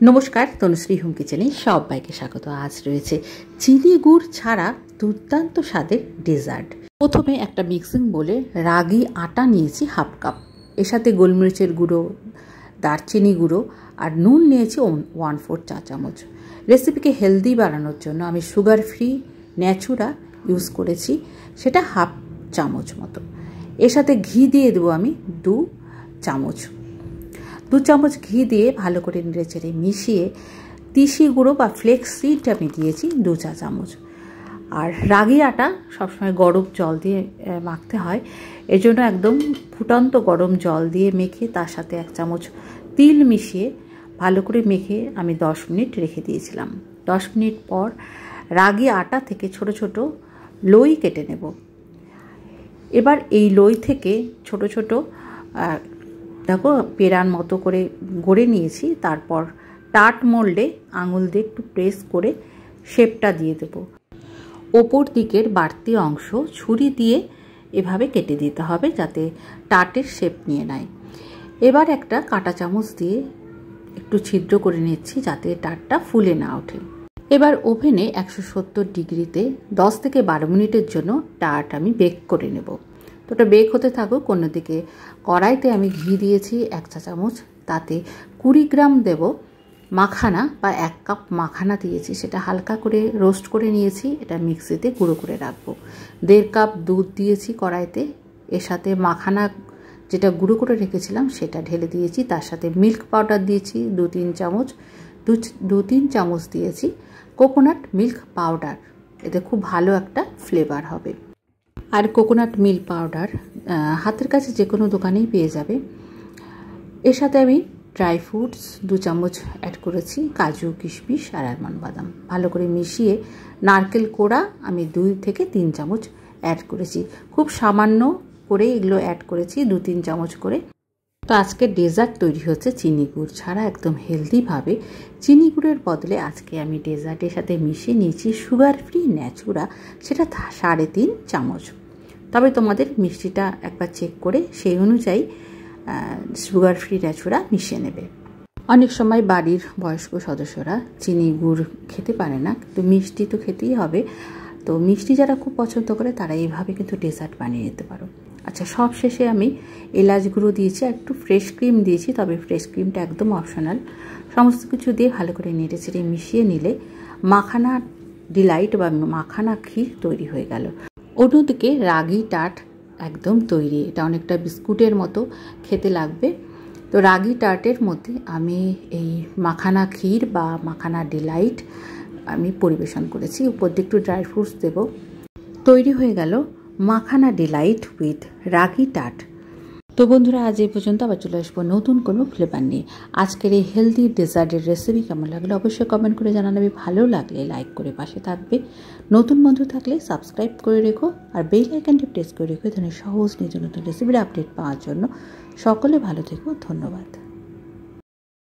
নমস্কার, তনুশ্রী হোম কিচেনে সবাইকে স্বাগত। আজ রয়েছে চিনি গুড় ছাড়া দুর্দান্ত স্বাদের ডেজার্ট। প্রথমে একটা মিক্সিং বোলে রাগি আটা নিয়েছি হাফ কাপ, এর সাথে গোলমরিচের গুঁড়ো, দারচিনি গুঁড়ো আর নুন নিয়েছি 1/4 চা চামচ। রেসিপিকে হেলদি বানানোর জন্য আমি সুগার ফ্রি ন্যাচুরা ইউজ করেছি, সেটা হাফ চামচ মতো। এর সাথে ঘি দিয়ে দেবো আমি 2 চামচ ঘি দিয়ে ভালো করে নেড়েচেড়ে মিশিয়ে তিসি গুঁড়ো বা ফ্লেক্স সিড আমি দিয়েছি 2 চা চামচ। আর রাগি আটা সবসময় গরম জল দিয়ে মাখতে হয়, এর জন্য একদম ফুটন্ত গরম জল দিয়ে মেখে তার সাথে 1 চামচ তিল মিশিয়ে ভালো করে মেখে আমি 10 মিনিট রেখে দিয়েছিলাম। 10 মিনিট পর রাগি আটা থেকে ছোট ছোট লই কেটে নেব। এবার এই লই থেকে ছোট ছোট দেখো পেরার মতো করে গড়ে নিয়েছি। তারপর টার্ট মোল্ডে আঙুল দিয়ে একটু প্রেস করে শেপটা দিয়ে দেব। ওপর দিকের বাড়তি অংশ ছুরি দিয়ে এভাবে কেটে দিতে হবে যাতে টার্টের শেপ নিয়ে নেয়। এবার একটা কাঁটা চামচ দিয়ে একটু ছিদ্র করে নিচ্ছি যাতে টার্টটা ফুলে না ওঠে। এবার ওভেনে 170 ডিগ্রিতে 10 থেকে 12 মিনিটের জন্য টার্ট আমি বেক করে নেব। তো ওটা বেক হতে থাকুক। অন্যদিকে কড়াইতে আমি ঘি দিয়েছি 1 চা চামচ, তাতে 20 গ্রাম দেব মাখানা বা 1 কাপ মাখানা দিয়েছি, সেটা হালকা করে রোস্ট করে নিয়েছি। এটা মিক্সিতে গুঁড়ো করে রাখবো। 1.5 কাপ দুধ দিয়েছি কড়াইতে, এর সাথে মাখানা যেটা গুঁড়ো করে রেখেছিলাম সেটা ঢেলে দিয়েছি। তার সাথে মিল্ক পাউডার দিয়েছি 2-3 চামচ, 2-3 চামচ দিয়েছি কোকোনাট মিল্ক পাউডার, এতে খুব ভালো একটা ফ্লেভার হবে। আর কোকোনাট মিল্ক পাউডার হাতের কাছে যে কোনো দোকানেই পেয়ে যাবে। এর সাথে আমি ড্রাই ফ্রুটস 2 চামচ অ্যাড করেছি, কাজু, কিশমিশ আর আলমন্ড বাদাম। ভালো করে মিশিয়ে নারকেল কোড়া আমি 2 থেকে 3 চামচ অ্যাড করেছি। খুব সামান্য করে এগুলো অ্যাড করেছি, 2-3 চামচ করে। তো আজকে ডেজার্ট তৈরি হচ্ছে চিনি গুড় ছাড়া, একদম হেলদিভাবে। চিনি গুড়ের বদলে আজকে আমি ডেজার্টের সাথে মিশিয়ে নিয়েছি সুগার ফ্রি ন্যাচুরা, সেটা 3.5 চামচ। তবে তোমাদের মিষ্টিটা একবার চেক করে সেই অনুযায়ী সুগার ফ্রি ন্যাচুরা মিশিয়ে নেবে। অনেক সময় বাড়ির বয়স্ক সদস্যরা চিনি গুড় খেতে পারে না, কিন্তু মিষ্টি তো খেতেই হবে। তো মিষ্টি যারা খুব পছন্দ করে তারা এইভাবে কিন্তু ডেজার্ট বানিয়ে নিতে পারো। আচ্ছা, সব শেষে আমি এলাচ গুঁড়ো দিয়েছি, একটু ফ্রেশ ক্রিম দিয়েছি, তবে ফ্রেশ ক্রিমটা একদম অপশনাল। সমস্ত কিছু দিয়ে ভালো করে নেড়ে চেড়ে মিশিয়ে নিলে মাখানা ডিলাইট বা মাখানা ক্ষীর তৈরি হয়ে গেল। অন্যদিকে রাগি টার্ট একদম তৈরি। এটা অনেকটা বিস্কুটের মতো খেতে লাগবে। তো রাগি টার্টের মধ্যে আমি এই মাখানা ক্ষীর বা মাখানা ডিলাইট আমি পরিবেশন করেছি। উপর দিয়ে একটু ড্রাই ফ্রুটস দেবো। তৈরি হয়ে গেল makhana Deloitte with ragi tart. তো বন্ধুরা, আজ এই পর্যন্ত। আবার চলে আসবো নতুন কোনো ফ্লেভার নিয়ে। আজকের এই হেলদি ডেজার্টের রেসিপি কেমন লাগলো অবশ্যই কমেন্ট করে জানাবে। ভালো লাগলে লাইক করে পাশে থাকবে। নতুন বন্ধু থাকলে সাবস্ক্রাইব করে রেখো আর বেল আইকনটি প্রেস করে রেখো। এই ধরনের সহজ নিত্য নতুন রেসিপির আপডেট পাওয়ার জন্য। সকলে ভালো থেকো, ধন্যবাদ।